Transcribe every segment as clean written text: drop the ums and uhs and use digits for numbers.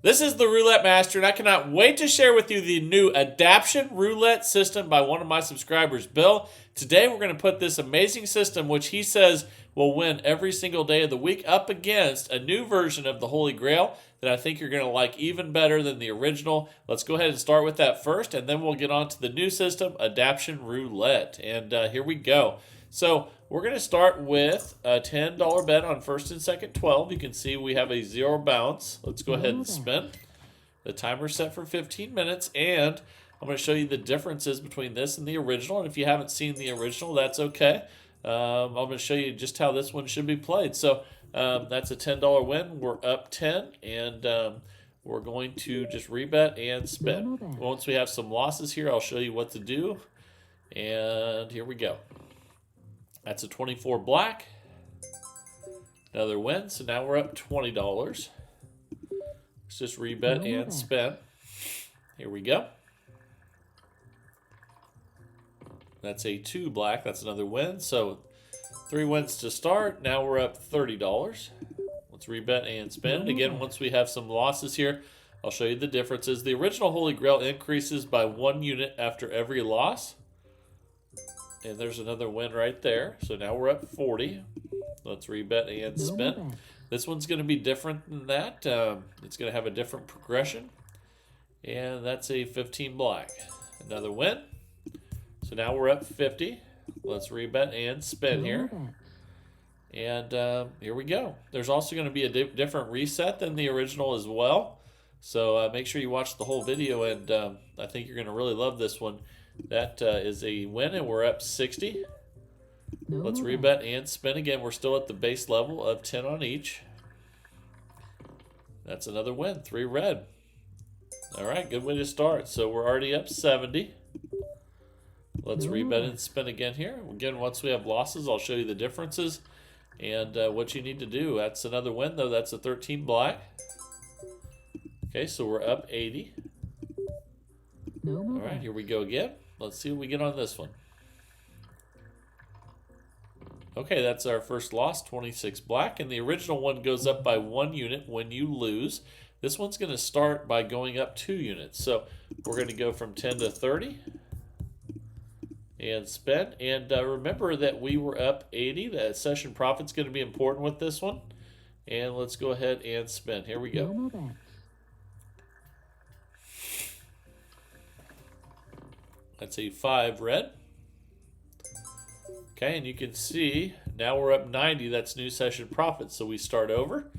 This is the Roulette Master, and I cannot wait to share with you the new Adaption Roulette system by one of my subscribers, Bill. Today we're going to put this amazing system, which he says will win every single day of the week, up against a new version of the Holy Grail that I think you're going to like even better than the original. Let's go ahead and start with that first, and then we'll get on to the new system, Adaption Roulette. And here we go. So we're going to start with a $10 bet on first and second 12. You can see we have a 0 bounce. Let's go ahead and spin. The timer's set for 15 minutes, and I'm going to show you the differences between this and the original. And if you haven't seen the original, that's okay. I'm going to show you just how this one should be played. So that's a $10 win. We're up 10, and we're going to just rebet and spin. Once we have some losses here, I'll show you what to do. And here we go. That's a 24 black. Another win. So now we're up $20. Let's just rebet and spin. Here we go. That's a 2 black. That's another win. So 3 wins to start. Now we're up $30. Let's rebet and spin. Again, once we have some losses here, I'll show you the differences. The original Holy Grail increases by 1 unit after every loss. And there's another win right there. So now we're up 40. Let's rebet and spin. This one's going to be different than that. It's going to have a different progression. And that's a 15 black. Another win. So now we're up 50. Let's rebet and spin here. And here we go. There's also going to be a different reset than the original as well. So make sure you watch the whole video, and I think you're going to really love this one. That is a win, and we're up 60. Let's rebet and spin again. We're still at the base level of 10 on each. That's another win, 3 red. All right, good way to start. So we're already up 70. Let's rebet and spin again here. Again, once we have losses, I'll show you the differences and what you need to do. That's another win, though. That's a 13 black. Okay, so we're up 80. All right, here we go again. Let's see what we get on this one. Okay, that's our first loss, 26 black. And the original one goes up by 1 unit when you lose. This one's going to start by going up 2 units. So we're going to go from 10 to 30 and spin. And remember that we were up 80. That session profit's going to be important with this one. And let's go ahead and spin. Here we go. That's a 5 red. Okay, and you can see now we're up 90. That's new session profit. So we start over,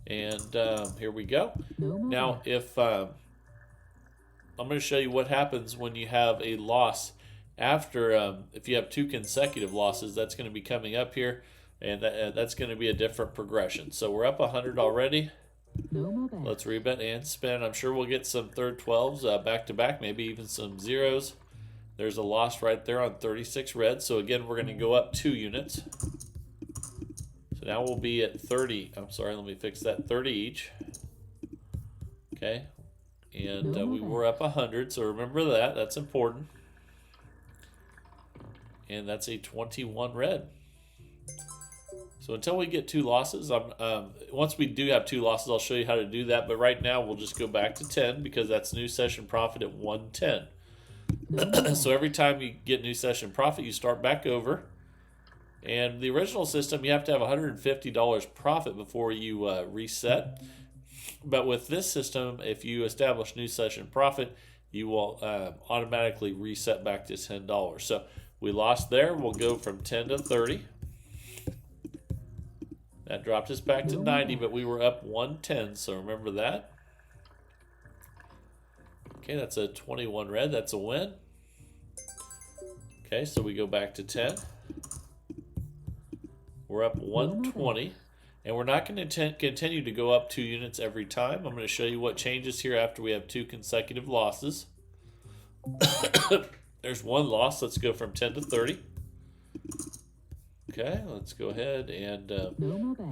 and here we go. Now, if I'm going to show you what happens when you have a loss after, if you have 2 consecutive losses, that's going to be coming up here, and that's going to be a different progression. So we're up 100 already. Let's rebet and spin. I'm sure we'll get some third 12s back to back, maybe even some zeros. There's a loss right there on 36 red. So again, we're going to go up 2 units. So now we'll be at 30. I'm sorry, let me fix that. 30 each. Okay. And we were up 100. So remember that. That's important. And that's a 21 red. So until we get 2 losses, once we do have 2 losses, I'll show you how to do that. But right now, we'll just go back to 10 because that's new session profit at 110. So every time you get new session profit, you start back over. And the original system, you have to have $150 profit before you reset. But with this system, if you establish new session profit, you will automatically reset back to $10. So we lost there. We'll go from 10 to 30. That dropped us back to 90, but we were up 110, so remember that. Okay, that's a 21 red. That's a win. Okay, so we go back to 10. We're up 120. And we're not going to continue to go up 2 units every time. I'm going to show you what changes here after we have 2 consecutive losses. There's 1 loss. Let's go from 10 to 30. Okay, let's go ahead and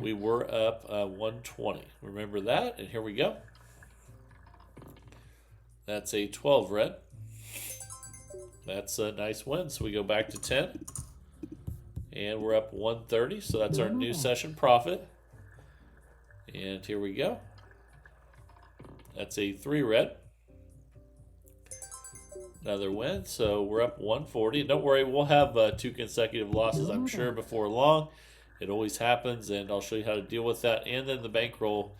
we were up 120. Remember that, and here we go. That's a 12 red. That's a nice win. So we go back to 10. And we're up 130. So that's our new session profit. And here we go. That's a 3 red. Another win, so we're up 140. Don't worry, we'll have 2 consecutive losses, I'm sure, before long. It always happens, and I'll show you how to deal with that. And then the bankroll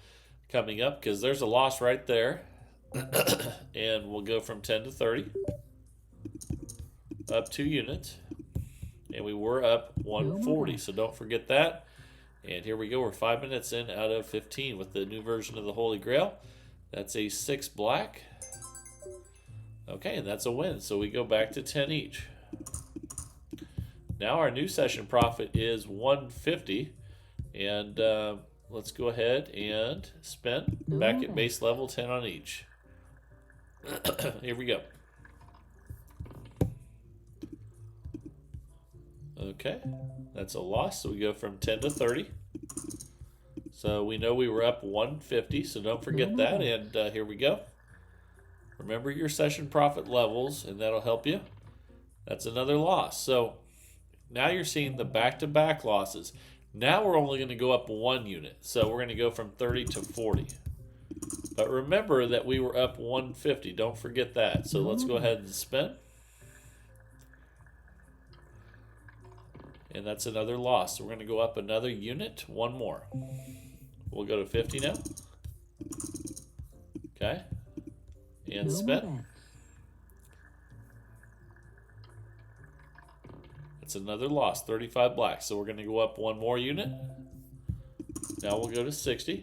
coming up, because there's a loss right there. And we'll go from 10 to 30. Up 2 units. And we were up 140, so don't forget that. And here we go, we're 5 minutes in out of 15 with the new version of the Holy Grail. That's a 6 black. Okay, and that's a win. So we go back to 10 each. Now our new session profit is 150. And let's go ahead and spin. Back at base level, 10 on each. Here we go. Okay, that's a loss. So we go from 10 to 30. So we know we were up 150. So don't forget that. And here we go. Remember your session profit levels, and that'll help you. That's another loss. So now you're seeing the back-to-back losses. Now we're only going to go up 1 unit. So we're going to go from 30 to 40. But remember that we were up 150. Don't forget that. So let's go ahead and spin. And that's another loss. So we're going to go up another unit, 1 more. We'll go to 50 now. Okay. And spin. It's another loss, 35 black. So we're going to go up 1 more unit. Now we'll go to 60.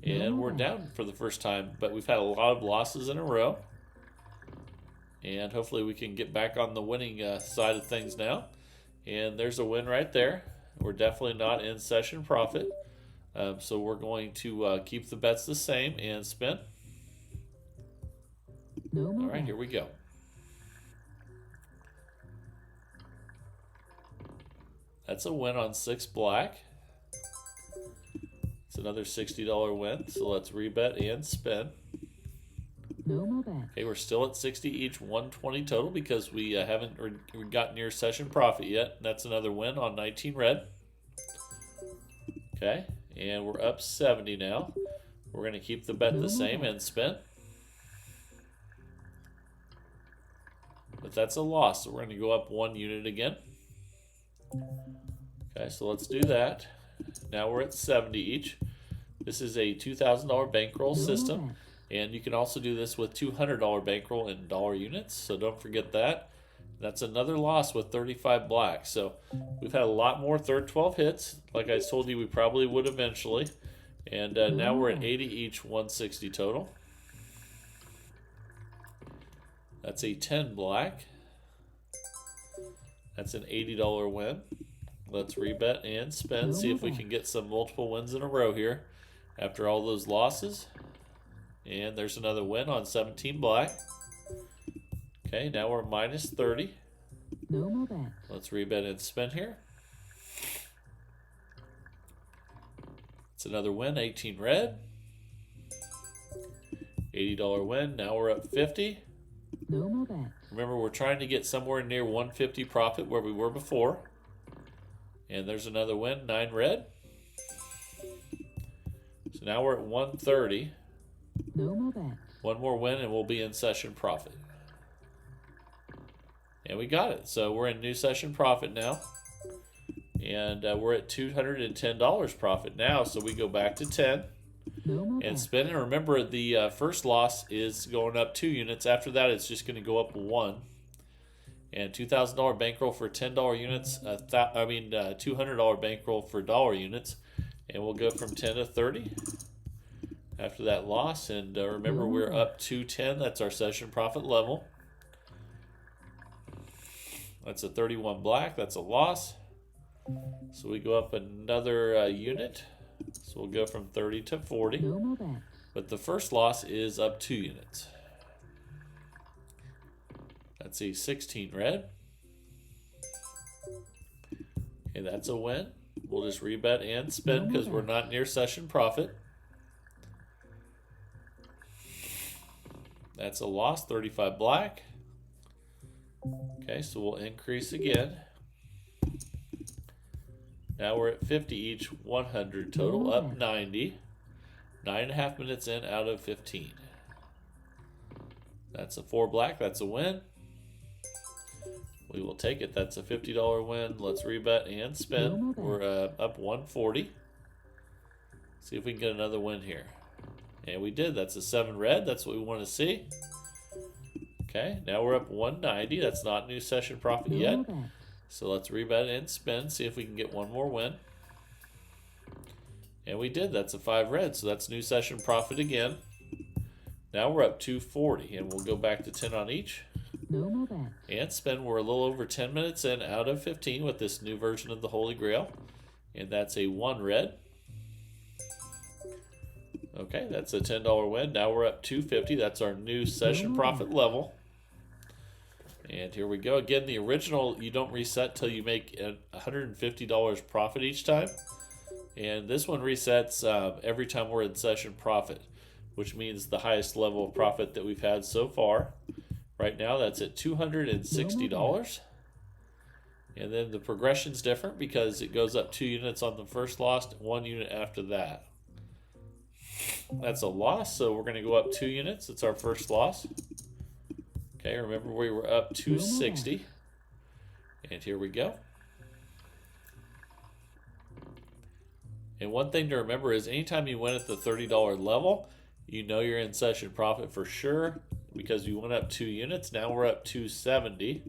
And we're down for the first time, but we've had a lot of losses in a row. And hopefully we can get back on the winning side of things now. And there's a win right there. We're definitely not in session profit. So we're going to keep the bets the same and spin. All right, here we go. That's a win on 6 black. It's another $60 win. So let's rebet and spin. Okay, we're still at 60 each, 120 total because we haven't got near session profit yet. That's another win on 19 red. Okay, and we're up 70 now. We're going to keep the bet the same and spin. But that's a loss, so we're going to go up 1 unit again. Okay, so let's do that. Now we're at 70 each. This is a $2,000 bankroll system. And you can also do this with $200 bankroll in dollar units, so don't forget that. That's another loss with 35 black. So we've had a lot more third 12 hits, like I told you we probably would eventually. And now we're at 80 each, 160 total. That's a 10 black. That's an $80 win. Let's rebet and spin, see if we can get some multiple wins in a row here after all those losses. And there's another win on 17 black. Okay, now we're minus 30. Let's rebet and spin here. It's another win, 18 red. $80 win. Now we're up 50. Remember, we're trying to get somewhere near 150 profit where we were before. And there's another win, 9 red. So now we're at 130. One more win and we'll be in session profit. And we got it. So we're in new session profit now. And we're at $210 profit now. So we go back to 10 and spin. And remember, the first loss is going up 2 units. After that, it's just going to go up 1. And $2,000 bankroll for $10 units. $200 bankroll for dollar units. And we'll go from 10 to 30 after that loss. And remember, we're up to 10. That's our session profit level. That's a 31 black. That's a loss. So we go up another unit. So we'll go from 30 to 40. But the first loss is up 2 units. That's a 16 red. Okay, that's a win. We'll just rebet and spin because we're not near session profit. That's a loss, 35 black. Okay, so we'll increase again. Now we're at 50 each, 100 total, up 90. 9.5 minutes in out of 15. That's a 4 black. That's a win. We will take it. That's a $50 win. Let's rebet and spin. We're up 140. See if we can get another win here. And we did. That's a 7 red. That's what we want to see. Okay, now we're up 190. That's not new session profit yet. So let's rebet and spin. See if we can get one more win. And we did. That's a 5 red. So that's new session profit again. Now we're up 240. And we'll go back to 10 on each. And spin. We're a little over 10 minutes in out of 15 with this new version of the Holy Grail. And that's a 1 red. Okay, that's a $10 win. Now we're up 250. That's our new session profit level. And here we go. Again, the original, you don't reset till you make $150 profit each time. And this one resets every time we're in session profit, which means the highest level of profit that we've had so far. Right now, that's at $260. And then the progression's different because it goes up 2 units on the first loss, 1 unit after that. That's a loss, so we're going to go up 2 units. It's our first loss. Okay, remember we were up 260. And here we go. And one thing to remember is anytime you win at the $30 level, you know you're in session profit for sure because you went up 2 units. Now we're up 270.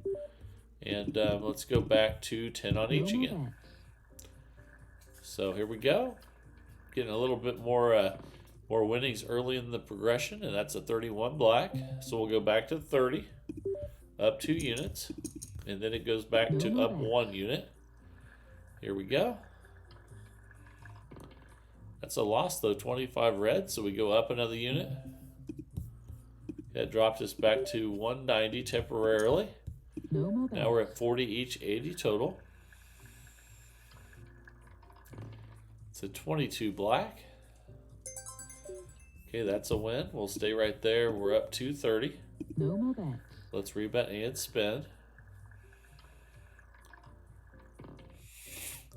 And let's go back to 10 on each again. So here we go. Getting a little bit more winnings early in the progression, and that's a 31 black. So we'll go back to 30, up 2 units, and then it goes back to up 1 unit. Here we go. That's a loss though, 25 red, so we go up another unit. That dropped us back to 190 temporarily. Now we're at 40 each, 80 total. It's a 22 black. Okay, that's a win. We'll stay right there. We're up 230. Let's rebet and spin.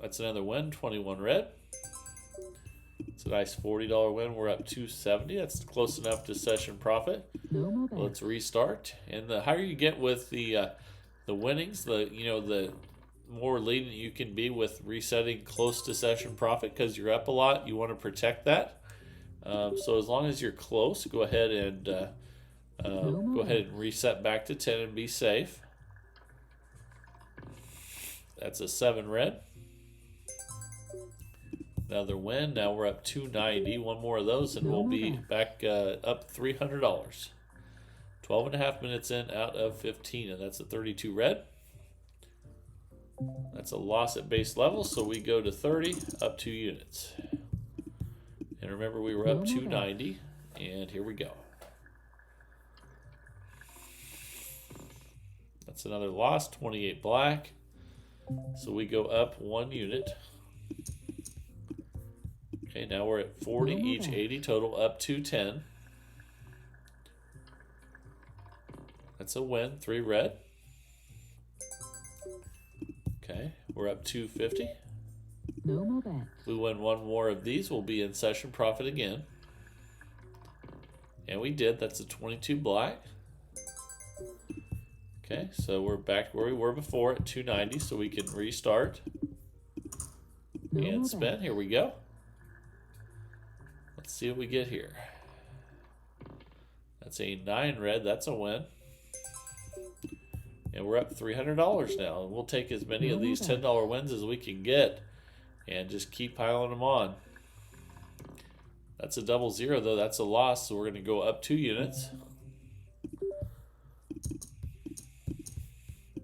That's another win, 21 red. It's a nice $40 win. We're up 270. That's close enough to session profit. Let's restart. And the higher you get with the winnings, the more lenient you can be with resetting close to session profit because you're up a lot. You want to protect that. So as long as you're close, go ahead and reset back to 10 and be safe. That's a 7 red. Another win. Now we're up 290. One more of those and we'll be back up $300. 12.5 minutes in out of 15, and that's a 32 red. That's a loss at base level, so we go to 30, up 2 units. And remember, we were up 290, and here we go. That's another loss, 28 black. So we go up 1 unit. Okay, now we're at 40 each, 80 total, up 210. That's a win, 3 red. Okay, we're up 250. If we win one more of these, we'll be in session profit again. And we did. That's a 22 black. Okay, so we're back where we were before at 290, so we can restart. And spin. Here we go. Let's see what we get here. That's a 9 red. That's a win. And we're up $300 now. And we'll take as many of these $10 wins as we can get and just keep piling them on. That's a 00 though. That's a loss, so we're going to go up 2 units.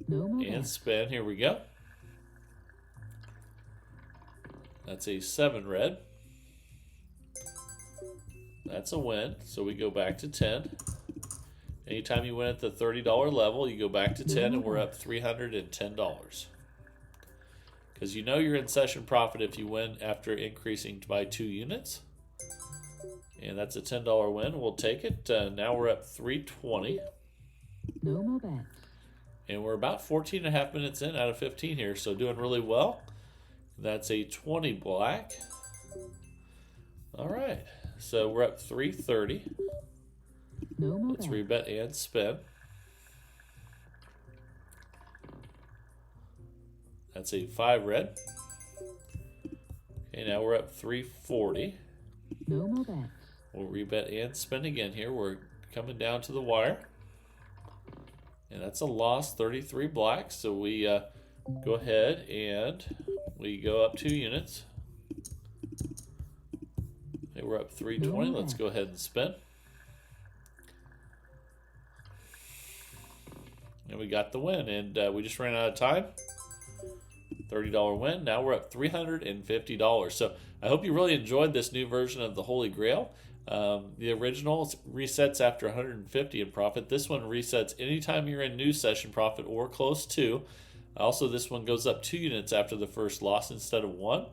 And spin. Here we go. That's a 7 red. That's a win, so we go back to 10. Anytime you win at the $30 level, you go back to 10, and we're up $310. Because you know you're in session profit if you win after increasing by 2 units. And that's a $10 win. We'll take it. Now we're up 320. And we're about 14.5 minutes in out of 15 here, so doing really well. That's a 20 black. All right, So we're up 330. No more Let's bet. rebet and spin. That's a 5 red. Okay, now we're up 340. No more bets. We'll rebet and spin again here. We're coming down to the wire. And that's a loss, 33 black. So we go ahead and we go up 2 units. Okay, we're up 320. Let's go ahead and spin. And we got the win. And we just ran out of time. $30 win. Now we're up $350. So I hope you really enjoyed this new version of the Holy Grail. The original resets after 150 in profit. This one resets anytime you're in new session profit or close to. Also, this one goes up 2 units after the first loss instead of 1.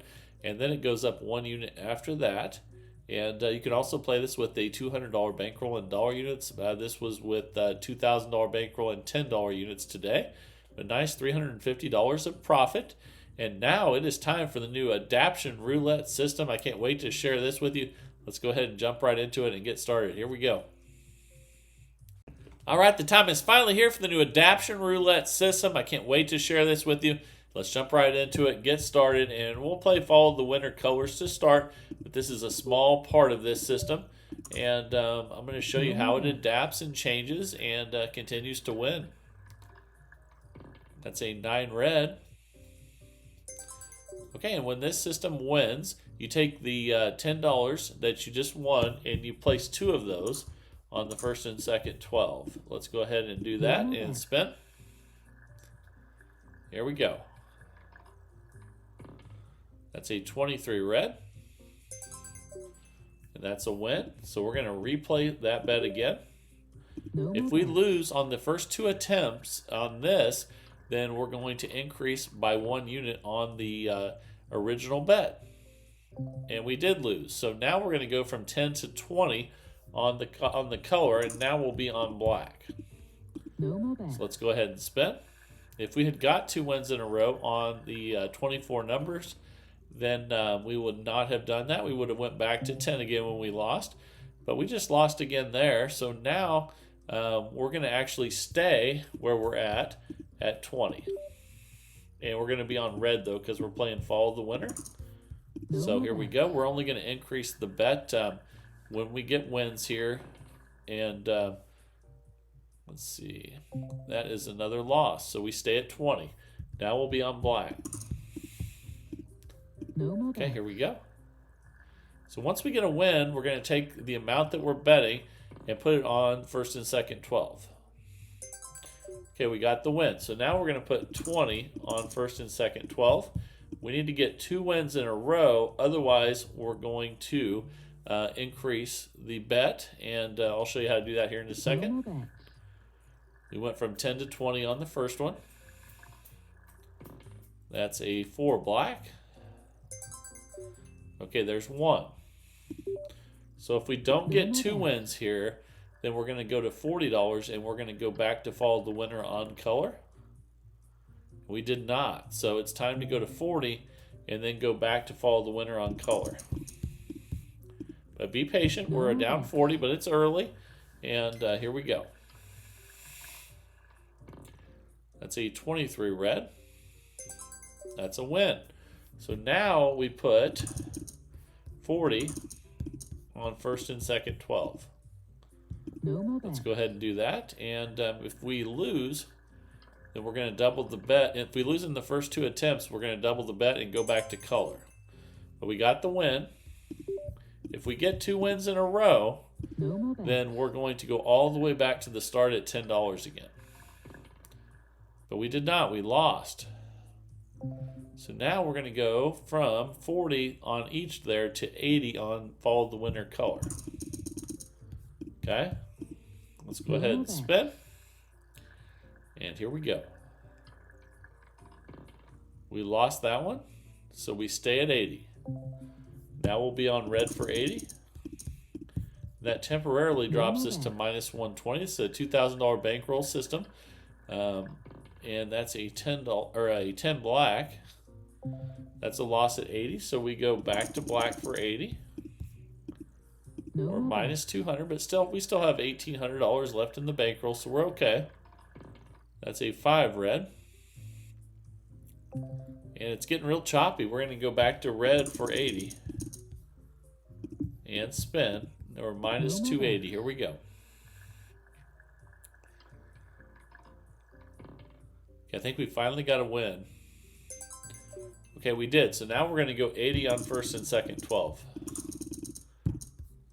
And then it goes up 1 unit after that. And you can also play this with a $200 bankroll in dollar units. This was with $2,000 bankroll in $10 units today. A nice $350 of profit. And now it is time for the new adaption roulette system. I can't wait to share this with you. Let's go ahead and jump right into it and get started. Here we go. All right, the time is finally here for the new adaption roulette system. I can't wait to share this with you. Let's jump right into it, get started, and we'll play follow the winner colors to start. But this is a small part of this system. And I'm going to show you how it adapts and changes and continues to win. That's a 9 red. Okay, and when this system wins, you take the $10 that you just won and you place 2 of those on the first and second 12. Let's go ahead and do that and spin. Here we go. That's a 23 red. And that's a win. So we're going to replay that bet again. If we lose on the first 2 attempts on this, then we're going to increase by 1 unit on the original bet. And we did lose. So now we're going to go from 10 to 20 on the color, and now we'll be on black. So let's go ahead and spin. If we had got 2 wins in a row on the 24 numbers, then we would not have done that. We would have went back to 10 again when we lost. But we just lost again there. So now we're going to actually stay where we're at 20. And we're going to be on red, though, because we're playing follow the winner. So here we go. We're only going to increase the bet when we get wins here. And let's see. That is another loss. So we stay at 20. Now we'll be on black. Okay, here we go. So once we get a win, we're going to take the amount that we're betting and put it on first and second 12. Okay, we got the win. So now we're going to put 20 on first and second 12. We need to get 2 wins in a row. Otherwise, we're going to increase the bet. And I'll show you how to do that here in a second. We went from 10 to 20 on the first one. That's a 4 black. Okay, there's 1. So if we don't get 2 wins here, then we're going to go to $40 and we're going to go back to follow the winner on color. We did not. So it's time to go to 40 and then go back to follow the winner on color. But be patient. We're down 40, but it's early. And here we go. That's a 23 red. That's a win. So now we put 40 on first and second 12. Let's go ahead and do that. And if we lose, then we're going to double the bet. If we lose in the first 2 attempts, we're going to double the bet and go back to color. But we got the win. If we get 2 wins in a row, then we're going to go all the way back to the start at $10 again. But we did not. We lost. So now we're going to go from 40 on each there to 80 on follow the winner color. Okay. Let's go ahead and spin. And here we go. We lost that one, so we stay at 80. Now we'll be on red for 80. That temporarily drops us to minus 120. It's a $2,000 bankroll system. And that's a $10 or a 10 black. That's a loss at 80. So we go back to black for 80. No We're more minus 200, but still, we still have $1,800 left in the bankroll, so we're okay. That's a 5 red. And it's getting real choppy. We're going to go back to red for 80. And spin. And we're minus 280. Here we go. Okay, I think we finally got a win. Okay, we did. So now we're going to go 80 on first and second 12.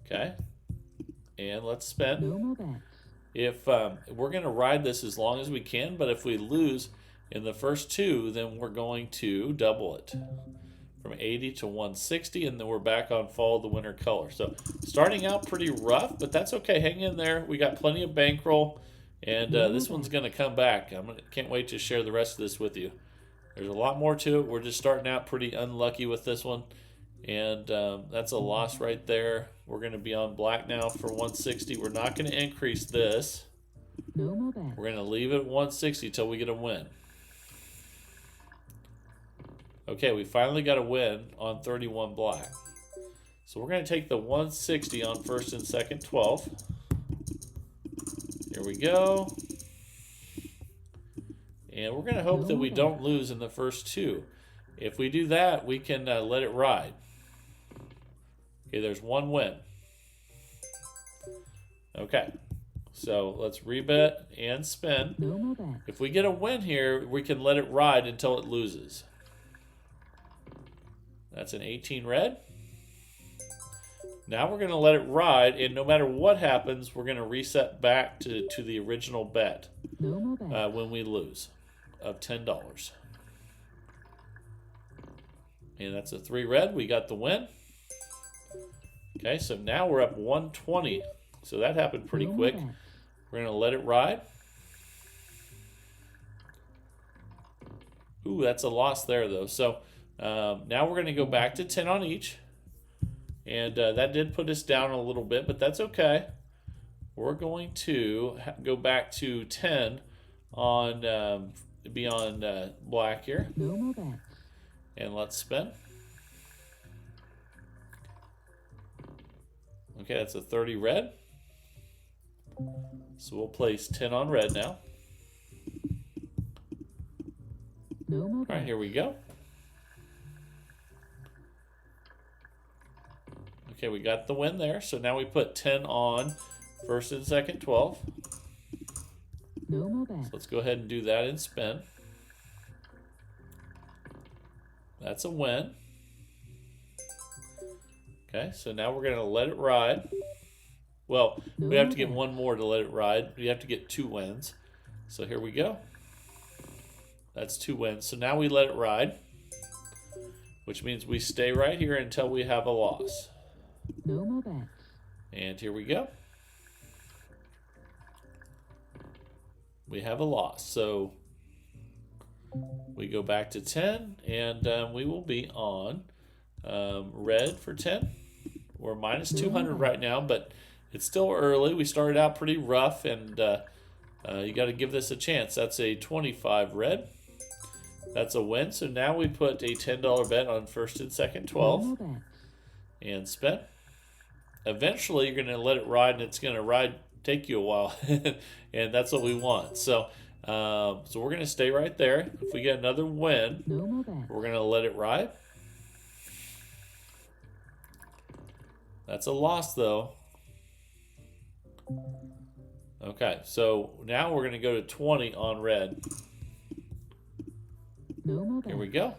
Okay. And let's spin. No more bets. If we're going to ride this as long as we can, but if we lose in the first two, then we're going to double it from 80 to 160, and then we're back on follow the winner color. So starting out pretty rough, but that's okay. Hang in there. We got plenty of bankroll, and this one's going to come back. Can't wait to share the rest of this with you. There's a lot more to it. We're just starting out pretty unlucky with this one, and that's a loss right there. We're going to be on black now for 160. We're not going to increase this. No more bets. We're going to leave it at 160 till we get a win. Okay, we finally got a win on 31 black. So we're going to take the 160 on first and second 12. Here we go. And we're going to hope that we don't lose in the first two. If we do that, we can let it ride. Okay, there's one win. Okay, so let's rebet and spin. No more bets. If we get a win here, we can let it ride until it loses. That's an 18 red. Now we're going to let it ride, and no matter what happens, we're going to reset back to the original bet No more bets. when we lose of $10. And that's a 3 red. We got the win. Okay, so now we're up 120. So that happened pretty No more quick. bets. We're going to let it ride. Ooh, that's a loss there, though. So now we're going to go back to 10 on each. And that did put us down a little bit, but that's okay. We're going to go back to 10 on beyond black here. No more bets. And let's spin. Okay, that's a 30 red. So we'll place 10 on red now. No more All right, bets. here we go. Okay, we got the win there. So now we put 10 on first and second 12. No more bets. So let's go ahead and do that and spin. That's a win. Okay, so now we're going to let it ride. Well, we have to get one more to let it ride. We have to get 2 wins. So here we go. That's 2 wins. So now we let it ride, which means we stay right here until we have a loss. No more bets. And here we go. We have a loss. So we go back to 10, and we will be on red for 10. We're minus 200 right now, but it's still early. We started out pretty rough, and you got to give this a chance. That's a 25 red. That's a win. So now we put a $10 bet on first and second No 12 more bets. and spin. Eventually, you're going to let it ride, and it's going to take you a while, and that's what we want. So we're going to stay right there. If we get another win, No more bets. we're going to let it ride. That's a loss, though. Okay, so now we're going to go to 20 on red. No more bets. Here we go.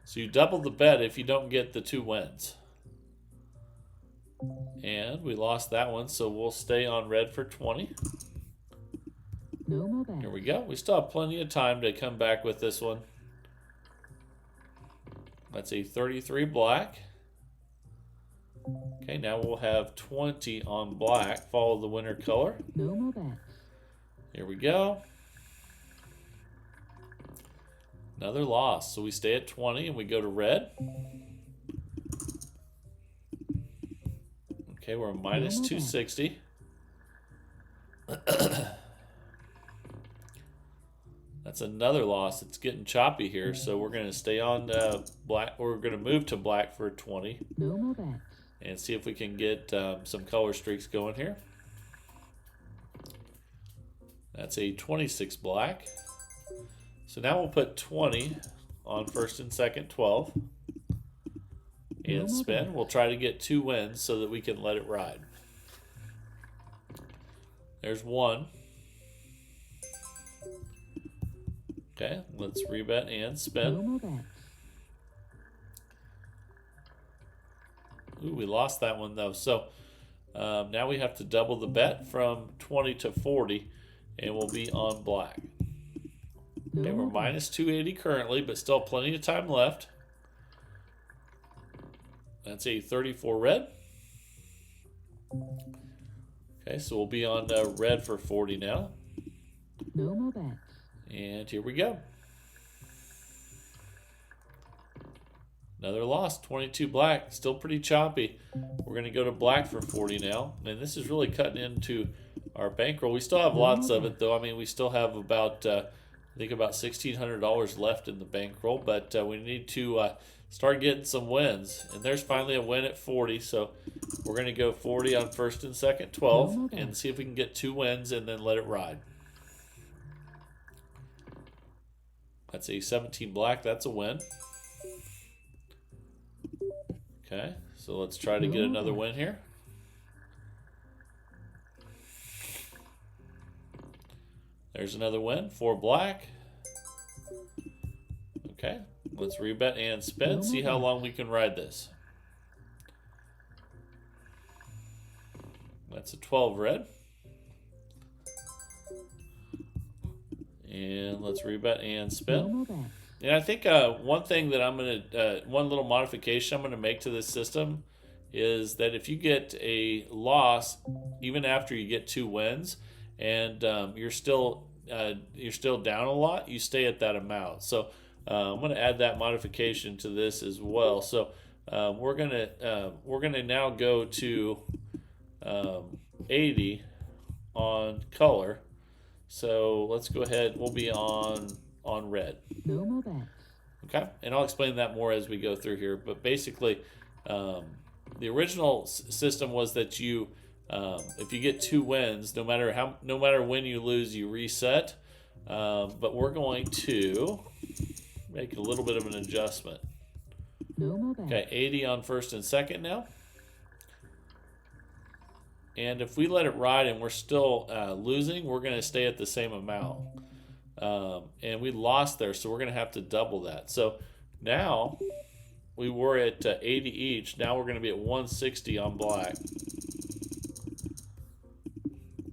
So you double the bet if you don't get the 2 wins. And we lost that one, so we'll stay on red for 20. No more bets. Here we go. We still have plenty of time to come back with this one. That's a 33 black. Okay, now we'll have 20 on black. Follow the winner color. No more bets. Here we go. Another loss. So we stay at 20 and we go to red. Okay, we're minus 260. That's That's another loss. It's getting choppy here, so we're going to stay on black. We're going to move to black for 20. No more bets. And see if we can get some color streaks going here. That's a 26 black. So now we'll put 20 on first and second, 12. And spin. We'll try to get 2 wins so that we can let it ride. There's 1. Okay, let's rebet and spin. No more bets. Ooh, we lost that one though. So now we have to double the bet from 20 to 40, and we'll be on black. Okay, we're minus 280 currently, but still plenty of time left. That's a 34 red. Okay, so we'll be on red for 40 now. No more bets. And here we go. Another loss, 22 black, still pretty choppy. We're going to go to black for 40 now. And this is really cutting into our bankroll. We still have lots of it, though. I mean, we still have about, I think about $1,600 left in the bankroll. But we need to start getting some wins. And there's finally a win at 40. So we're going to go 40 on first and second, 12. And see if we can get 2 wins and then let it ride. That's a 17 black. That's a win. Okay, so let's try to get another win here. There's another win, 4 black. Okay, let's rebet and spin, see how long we can ride this. That's a 12 red. And let's rebet and spin. And I think one thing that I'm going to, one little modification I'm going to make to this system is that if you get a loss, even after you get 2 wins, and you're still down a lot, you stay at that amount. So I'm going to add that modification to this as well. So we're gonna now go to 80 on color. So let's go ahead. We'll be on red. No more bets. Okay, and I'll explain that more as we go through here. But basically, the original system was that you, if you get 2 wins, no matter when you lose, you reset. But we're going to make a little bit of an adjustment. No more bets. Okay, 80 on first and second now. And if we let it ride and we're still losing, we're going to stay at the same amount. And we lost there, so we're going to have to double that. So now we were at 80 each. Now we're going to be at 160 on black.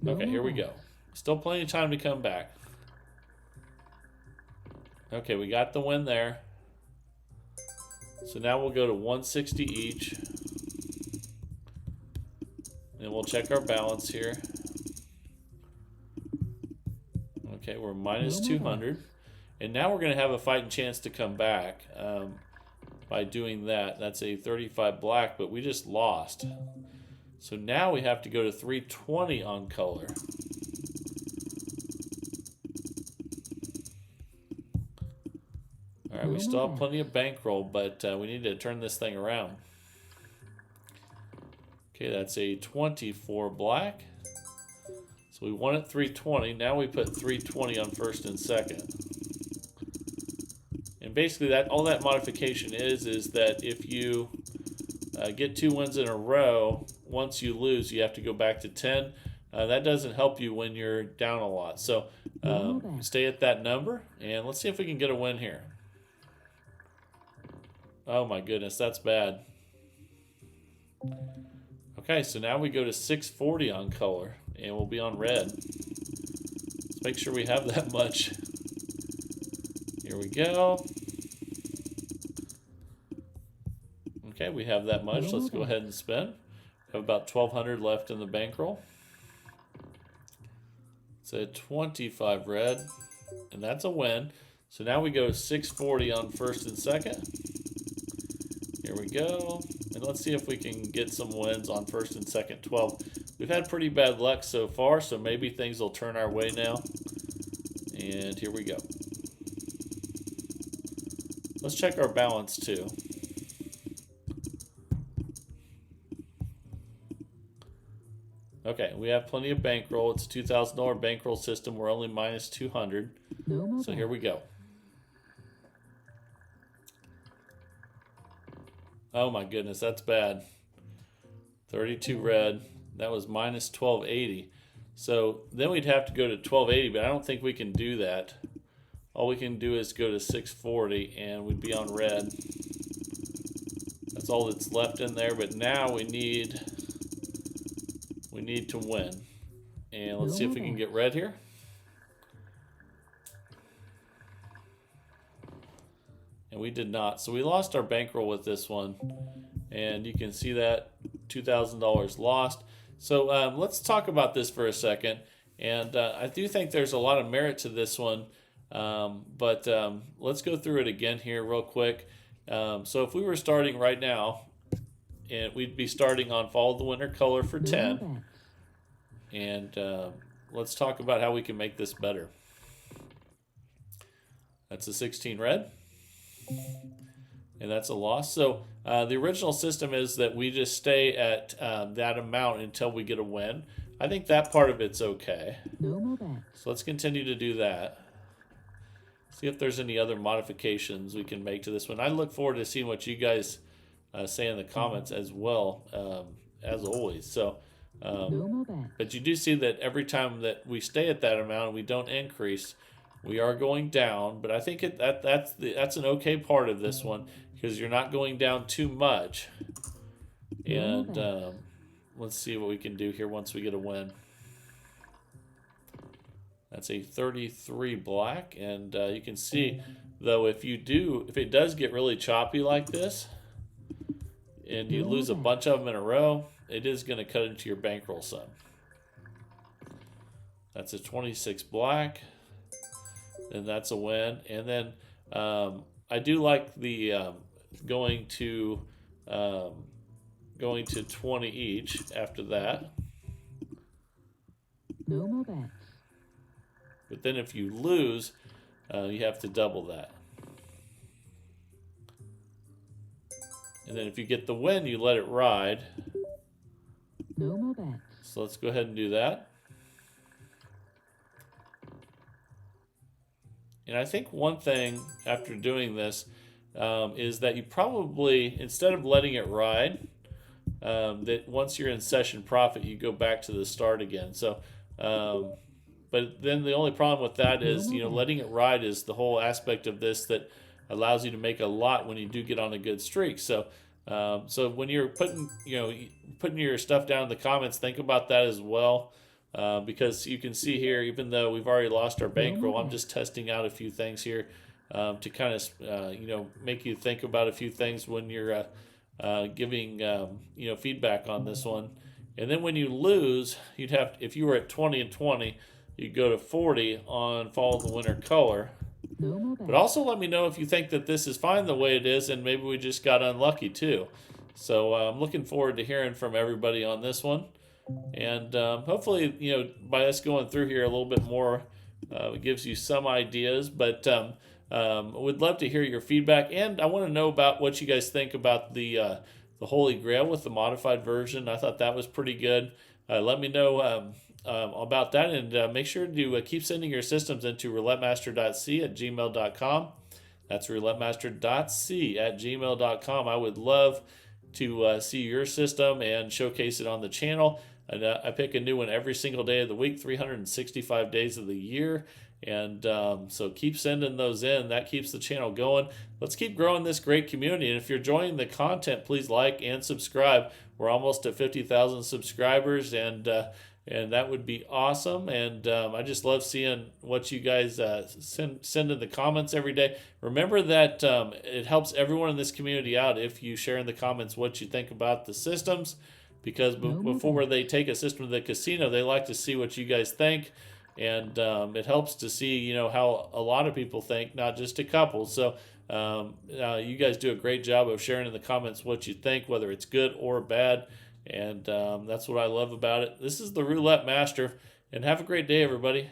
Okay, here we go. Still plenty of time to come back. Okay, we got the win there. So now we'll go to 160 each. And we'll check our balance here. Okay, we're minus 200. And now we're going to have a fighting chance to come back by doing that. That's a 35 black, but we just lost. So now we have to go to 320 on color. All right, we still have plenty of bankroll, but we need to turn this thing around. Okay, that's a 24 black. So we won at 320. Now we put 320 on first and second. And basically all that modification is that if you get 2 wins in a row, once you lose, you have to go back to 10. That doesn't help you when you're down a lot. So stay at that number, and let's see if we can get a win here. Oh my goodness, that's bad. Okay, so now we go to 640 on color, and we'll be on red. Let's make sure we have that much. Here we go. Okay, we have that much. Let's go ahead and spin. We have about 1,200 left in the bankroll. It's a 25 red, and that's a win. So now we go to 640 on first and second. Here we go. And let's see if we can get some wins on first and second 12. We've had pretty bad luck so far, so maybe things will turn our way now. And here we go. Let's check our balance too. Okay, we have plenty of bankroll. It's a $2,000 bankroll system. We're only minus 200. No more So bets. here we go. Oh my goodness, that's bad. 32 red. That was minus 1280. So then we'd have to go to 1280, but I don't think we can do that. All we can do is go to 640 and we'd be on red. That's all that's left in there, but now we need to win. And let's see if we can get red here. And we did not. So we lost our bankroll with this one. And you can see that $2,000 lost. So let's talk about this for a second. And I do think there's a lot of merit to this one. But let's go through it again here real quick. So if we were starting right now, and we'd be starting on Follow the Winter color for 10. And let's talk about how we can make this better. That's a 16 red. And that's a loss. So the original system is that we just stay at that amount until we get a win. I think that part of it's okay. No more bets. So let's continue to do that. See if there's any other modifications we can make to this one. I look forward to seeing what you guys say in the comments as well, as always. So, No more bets. but you do see that every time that we stay at that amount and we don't increase, we are going down. But I think that's an okay part of this one because you're not going down too much. And let's see what we can do here once we get a win. That's a 33 black, and you can see though if it does get really choppy like this, and you lose a bunch of them in a row, it is going to cut into your bankroll some. That's a 26 black, and that's a win. And then I do like the going to 20 each after that. No more bets. But then if you lose, you have to double that. And then if you get the win, you let it ride. No more bets. So let's go ahead and do that. And I think one thing after doing this is that you probably, instead of letting it ride, that once you're in session profit, you go back to the start again. So, but then the only problem with that is, letting it ride is the whole aspect of this that allows you to make a lot when you do get on a good streak. So, so when you're putting your stuff down in the comments, think about that as well, because you can see here, even though we've already lost our bankroll, I'm just testing out a few things here to kind of make you think about a few things when you're giving feedback on this one. And then when you lose, you'd have if you were at 20 and 20. You go to 40 on Follow the Winter color. No more bets. But also let me know if you think that this is fine the way it is and maybe we just got unlucky too. So I'm looking forward to hearing from everybody on this one. And hopefully, by us going through here a little bit more, it gives you some ideas. But would love to hear your feedback. And I want to know about what you guys think about the Holy Grail with the modified version. I thought that was pretty good. Let me know about that, and make sure to keep sending your systems into roulettemaster.c@gmail.com. That's roulettemaster.c@gmail.com. I would love to see your system and showcase it on the channel. And I pick a new one every single day of the week, 365 days of the year. And so keep sending those in. That keeps the channel going. Let's keep growing this great community. And if you're enjoying the content, please like and subscribe. We're almost at 50,000 subscribers, and that would be awesome. And I just love seeing what you guys send in the comments every day. Remember that it helps everyone in this community out if you share in the comments what you think about the systems, because before they take a system to the casino, they like to see what you guys think. And it helps to see, how a lot of people think, not just a couple. So you guys do a great job of sharing in the comments what you think, whether it's good or bad. And that's what I love about it. This is the Roulette Master, and have a great day, everybody.